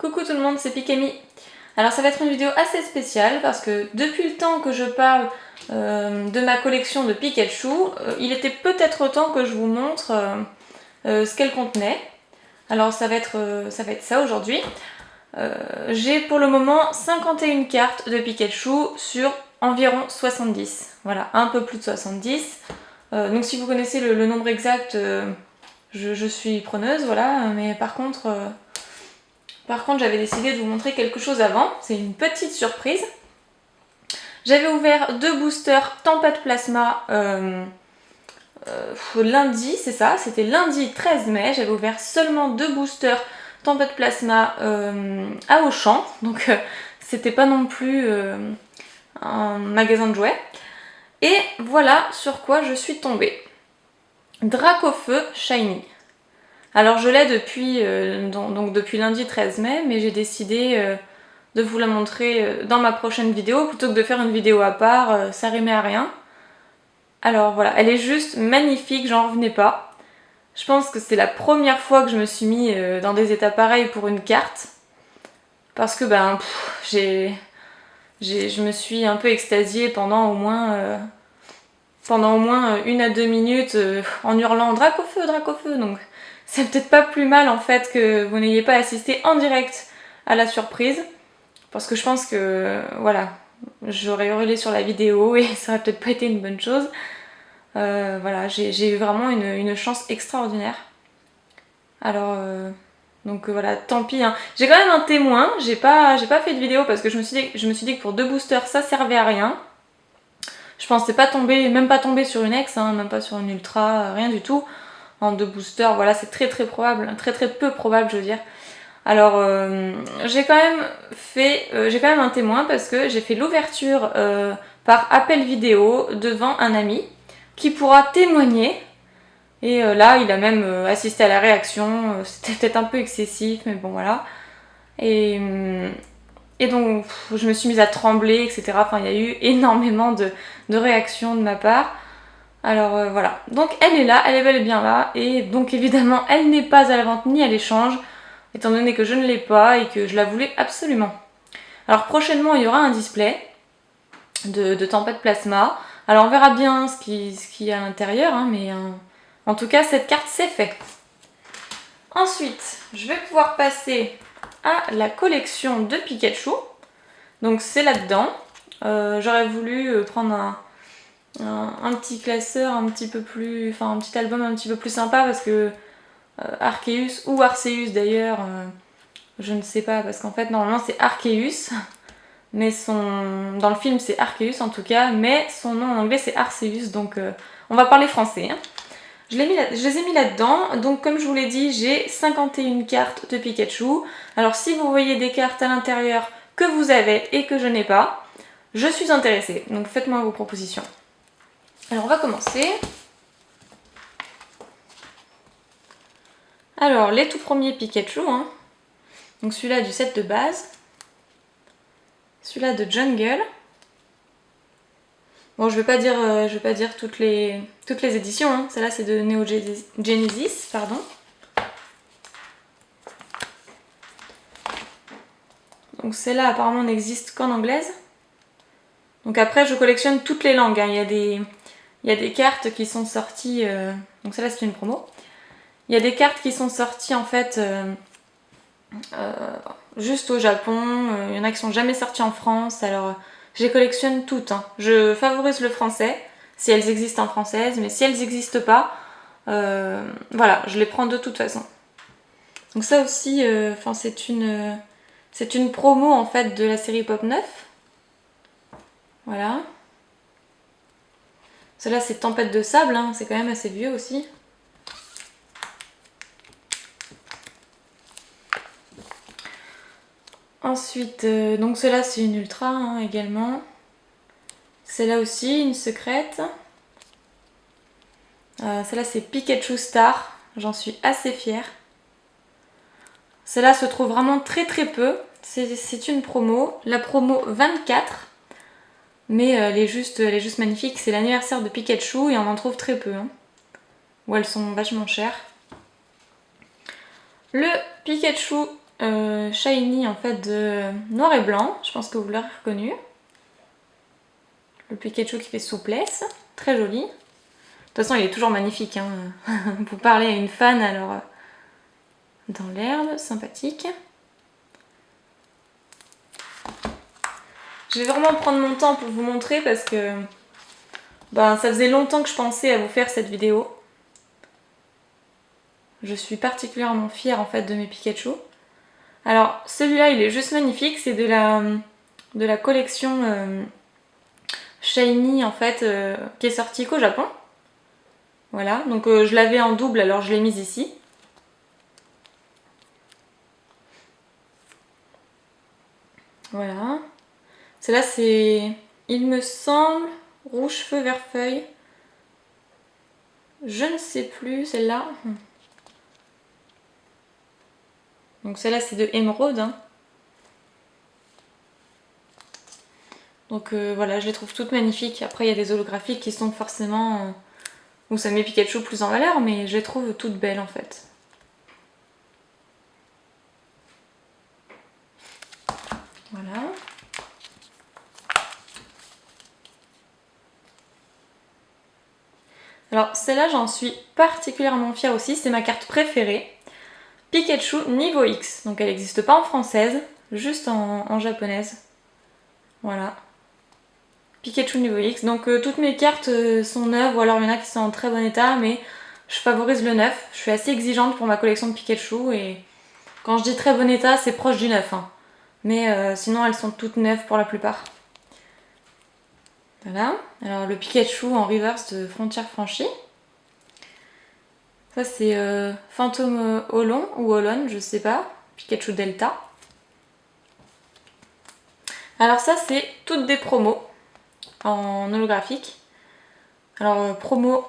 Coucou tout le monde, c'est Pikemi. Alors ça va être une vidéo assez spéciale parce que depuis le temps que je parle de ma collection de Pikachu, il était peut-être temps que je vous montre ce qu'elle contenait. Alors ça va être ça aujourd'hui. J'ai pour le moment 51 cartes de Pikachu sur environ 70. Voilà, un peu plus de 70. Donc si vous connaissez le nombre exact, je suis preneuse, voilà. Mais par contre, j'avais décidé de vous montrer quelque chose avant. C'est une petite surprise. J'avais ouvert 2 boosters Tempête Plasma lundi, c'est ça, c'était lundi 13 mai. J'avais ouvert seulement 2 boosters Tempête Plasma à Auchan. Donc c'était pas non plus un magasin de jouets. Et voilà sur quoi je suis tombée. Dracofeu Shiny. Alors je l'ai depuis, depuis lundi 13 mai, mais j'ai décidé de vous la montrer dans ma prochaine vidéo, plutôt que de faire une vidéo à part, ça rimait à rien. Alors voilà, elle est juste magnifique, j'en revenais pas. Je pense que c'est la première fois que je me suis mis dans des états pareils pour une carte. Parce que je me suis un peu extasiée pendant au moins 1 à 2 minutes en hurlant Dracofeu, Dracofeu. Donc c'est peut-être pas plus mal en fait que vous n'ayez pas assisté en direct à la surprise. Parce que je pense que voilà, j'aurais hurlé sur la vidéo et ça aurait peut-être pas été une bonne chose. Voilà, j'ai eu vraiment une chance extraordinaire. Alors, voilà, tant pis. Hein. J'ai quand même un témoin, j'ai pas fait de vidéo parce que je me suis dit que pour 2 boosters ça servait à rien. Je pensais pas tomber, même pas tomber sur une ex, hein, même pas sur une ultra, rien du tout. En 2 boosters, voilà, c'est très probable, très peu probable, je veux dire. Alors, j'ai quand même un témoin parce que j'ai fait l'ouverture par appel vidéo devant un ami qui pourra témoigner. Et là, il a même assisté à la réaction. C'était peut-être un peu excessif, mais bon, voilà. Et donc, je me suis mise à trembler, etc. Enfin, il y a eu énormément de réactions de ma part. Alors voilà, donc elle est là, elle est bel et bien là, et donc évidemment elle n'est pas à la vente ni à l'échange, étant donné que je ne l'ai pas et que je la voulais absolument. Alors prochainement il y aura un display de Tempête Plasma, alors on verra bien ce qu'il y a à l'intérieur, hein, mais en tout cas cette carte c'est fait. Ensuite, je vais pouvoir passer à la collection de Pikachu, donc c'est là-dedans. J'aurais voulu prendre un petit classeur un petit peu plus, enfin un petit album un petit peu plus sympa parce que Arceus ou Arceus d'ailleurs, je ne sais pas parce qu'en fait normalement c'est Arceus, mais dans le film c'est Arceus en tout cas, mais son nom en anglais c'est Arceus, donc on va parler français. Hein. Je les ai mis là-dedans, donc comme je vous l'ai dit, j'ai 51 cartes de Pikachu. Alors si vous voyez des cartes à l'intérieur que vous avez et que je n'ai pas, je suis intéressée, donc faites-moi vos propositions. Alors on va commencer. Alors les tout premiers Pikachu, hein. Donc celui-là du set de base, celui-là de Jungle. Bon, je vais pas dire toutes les éditions, hein. Celle-là c'est de Neo Genesis, pardon. Donc celle-là apparemment n'existe qu'en anglaise. Donc après je collectionne toutes les langues, hein. Il y a des cartes qui sont sorties, donc celle-là c'est une promo. Il y a des cartes qui sont sorties en fait juste au Japon, il y en a qui sont jamais sorties en France, alors je les collectionne toutes. Hein. Je favorise le français, si elles existent en française, mais si elles n'existent pas, voilà, je les prends de toute façon. Donc ça aussi, c'est une promo en fait de la série Pop 9. Voilà. Celle-là c'est Tempête de sable, hein, c'est quand même assez vieux aussi. Ensuite, donc celle-là c'est une ultra hein, également. Celle-là aussi, une secrète. Celle-là c'est Pikachu Star, j'en suis assez fière. Celle-là se trouve vraiment très peu, c'est une promo, la promo 24. Mais elle est juste magnifique, c'est l'anniversaire de Pikachu et on en trouve très peu. Hein. Ou elles sont vachement chères. Le Pikachu shiny en fait de noir et blanc, je pense que vous l'aurez reconnu. Le Pikachu qui fait souplesse, très joli. De toute façon il est toujours magnifique, hein. Vous parlez à une fan alors dans l'herbe, sympathique. Je vais vraiment prendre mon temps pour vous montrer parce que ça faisait longtemps que je pensais à vous faire cette vidéo. Je suis particulièrement fière en fait de mes Pikachu. Alors celui-là il est juste magnifique, c'est de la collection Shiny en fait qui est sortie qu'au Japon. Voilà, donc je l'avais en double alors je l'ai mise ici. Voilà. Celle-là c'est, il me semble, rouge feu vert feuille. Je ne sais plus celle-là. Donc celle-là c'est de émeraude. Hein. Donc voilà, je les trouve toutes magnifiques. Après il y a des holographiques qui sont forcément... où ça met Pikachu plus en valeur, mais je les trouve toutes belles en fait. Voilà. Alors celle-là j'en suis particulièrement fière aussi, c'est ma carte préférée. Pikachu niveau X, donc elle n'existe pas en française, juste en japonaise. Voilà. Pikachu niveau X, donc toutes mes cartes sont neuves, ou alors il y en a qui sont en très bon état, mais je favorise le neuf. Je suis assez exigeante pour ma collection de Pikachu, et quand je dis très bon état, c'est proche du neuf. Hein. Mais sinon elles sont toutes neuves pour la plupart. Voilà, alors le Pikachu en reverse de Frontière Franchie. Ça c'est Fantôme Olon ou Olon, je sais pas. Pikachu Delta. Alors ça c'est toutes des promos en holographique. Alors promo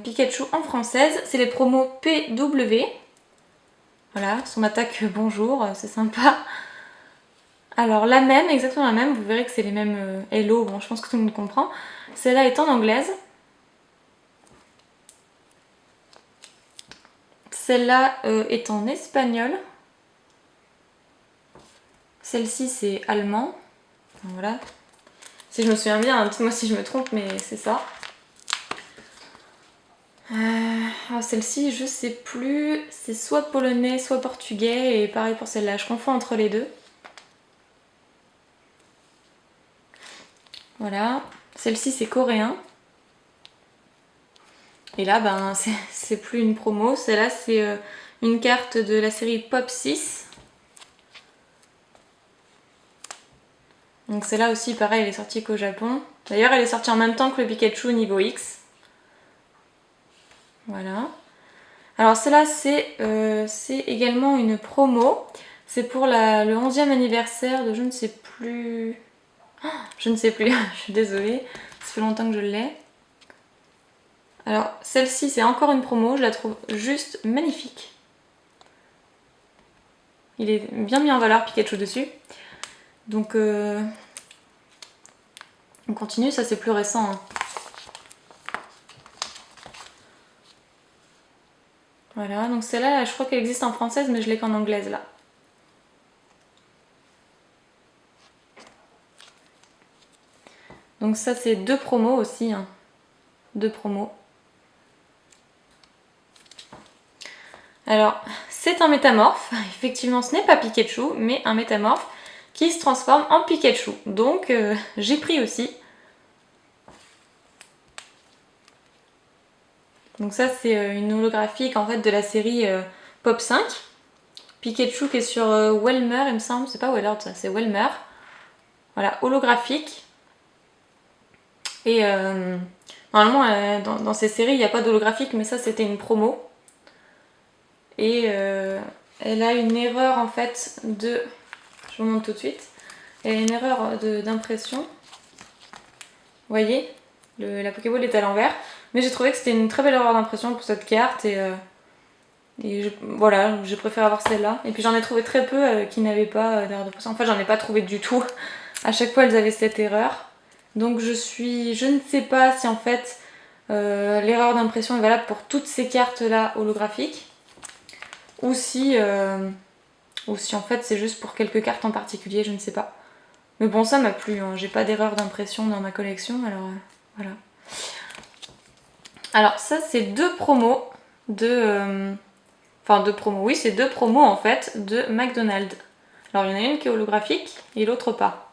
Pikachu en française, c'est les promos PW. Voilà, son attaque bonjour, c'est sympa. Alors la même, exactement la même, vous verrez que c'est les mêmes hello, bon je pense que tout le monde comprend. Celle-là est en anglaise. Celle-là est en espagnol. Celle-ci c'est allemand. Voilà. Si je me souviens bien, dites-moi si je me trompe, mais c'est ça. Celle-ci, je sais plus. C'est soit polonais, soit portugais. Et pareil pour celle-là, je confonds entre les deux. Voilà. Celle-ci, c'est coréen. Et là, c'est plus une promo. Celle-là, c'est une carte de la série Pop 6. Donc celle-là aussi, pareil, elle est sortie qu'au Japon. D'ailleurs, elle est sortie en même temps que le Pikachu niveau X. Voilà. Alors celle-là, c'est également une promo. C'est pour le 11e anniversaire de je ne sais plus... Je ne sais plus, je suis désolée. Ça fait longtemps que je l'ai. Alors celle-ci, c'est encore une promo. Je la trouve juste magnifique. Il est bien mis en valeur Pikachu dessus. Donc on continue, ça c'est plus récent. Hein. Voilà, donc celle-là, je crois qu'elle existe en française, mais je l'ai qu'en anglaise là. Donc ça c'est deux promos aussi, hein. Deux promos. Alors, c'est un métamorphe. Effectivement, ce n'est pas Pikachu, mais un métamorphe qui se transforme en Pikachu. Donc, j'ai pris aussi. Donc ça, c'est une holographique en fait de la série Pop 5. Pikachu qui est sur Welmer, il me semble. C'est pas Wellard, ça, c'est Welmer. Voilà, holographique. Et normalement, dans ces séries, il n'y a pas d'holographique, mais ça, c'était une promo. Et elle a une erreur en fait de... Je vous montre tout de suite. Elle a une erreur d'impression. Vous voyez, la Pokéball est à l'envers. Mais j'ai trouvé que c'était une très belle erreur d'impression pour cette carte. Voilà, j'ai préféré avoir celle-là. Et puis j'en ai trouvé très peu qui n'avaient pas d'erreur d'impression. En fait, j'en ai pas trouvé du tout. À chaque fois, elles avaient cette erreur. Donc je ne sais pas si en fait l'erreur d'impression est valable pour toutes ces cartes-là holographiques. Ou si Ou si en fait c'est juste pour quelques cartes en particulier, je ne sais pas. Mais bon, ça m'a plu, hein. J'ai pas d'erreur d'impression dans ma collection, alors voilà. Alors ça c'est deux promos de... Enfin deux promos, oui c'est deux promos en fait de McDonald's. Alors il y en a une qui est holographique et l'autre pas.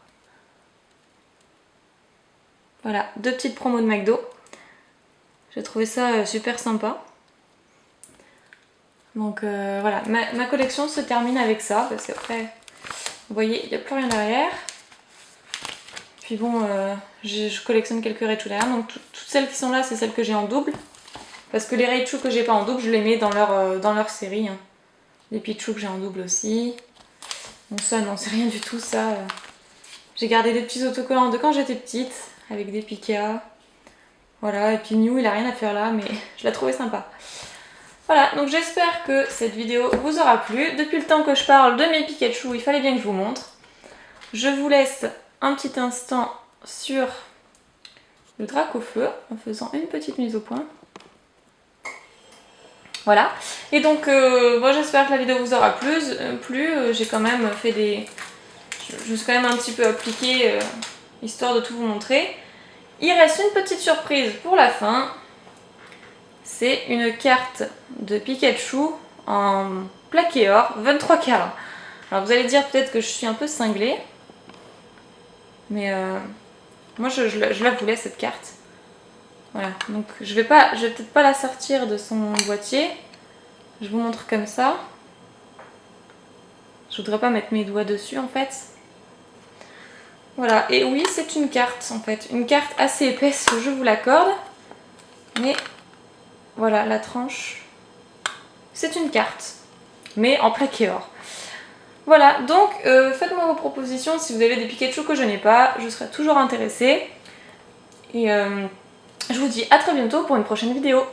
Voilà, deux petites promos de McDo. J'ai trouvé ça super sympa. Donc voilà, ma collection se termine avec ça, parce qu'après, vous voyez, il n'y a plus rien derrière. Puis bon, je collectionne quelques Raichu derrière, donc toutes celles qui sont là, c'est celles que j'ai en double. Parce que les Raichu que j'ai pas en double, je les mets dans leur série. Hein. Les Pichu que j'ai en double aussi. Bon ça, non, c'est rien du tout ça. J'ai gardé des petits autocollants de quand j'étais petite, avec des Pika. Voilà, et puis Mew, il a rien à faire là, mais je l'ai trouvé sympa. Voilà, donc j'espère que cette vidéo vous aura plu. Depuis le temps que je parle de mes Pikachu, il fallait bien que je vous montre. Je vous laisse un petit instant sur le Dracofeu en faisant une petite mise au point. Voilà, et donc bon, j'espère que la vidéo vous aura plu. J'ai quand même fait des... Je me suis quand même un petit peu appliquée, histoire de tout vous montrer. Il reste une petite surprise pour la fin. C'est une carte de Pikachu en plaqué or, 23 carats. Alors vous allez dire peut-être que je suis un peu cinglée. Mais moi je la voulais cette carte. Voilà, donc je vais peut-être pas la sortir de son boîtier. Je vous montre comme ça. Je voudrais pas mettre mes doigts dessus en fait. Voilà, et oui c'est une carte en fait. Une carte assez épaisse, je vous l'accorde. Mais voilà la tranche. C'est une carte. Mais en plaqué or. Voilà, donc faites-moi vos propositions si vous avez des Pikachu que je n'ai pas. Je serai toujours intéressée. Et je vous dis à très bientôt pour une prochaine vidéo.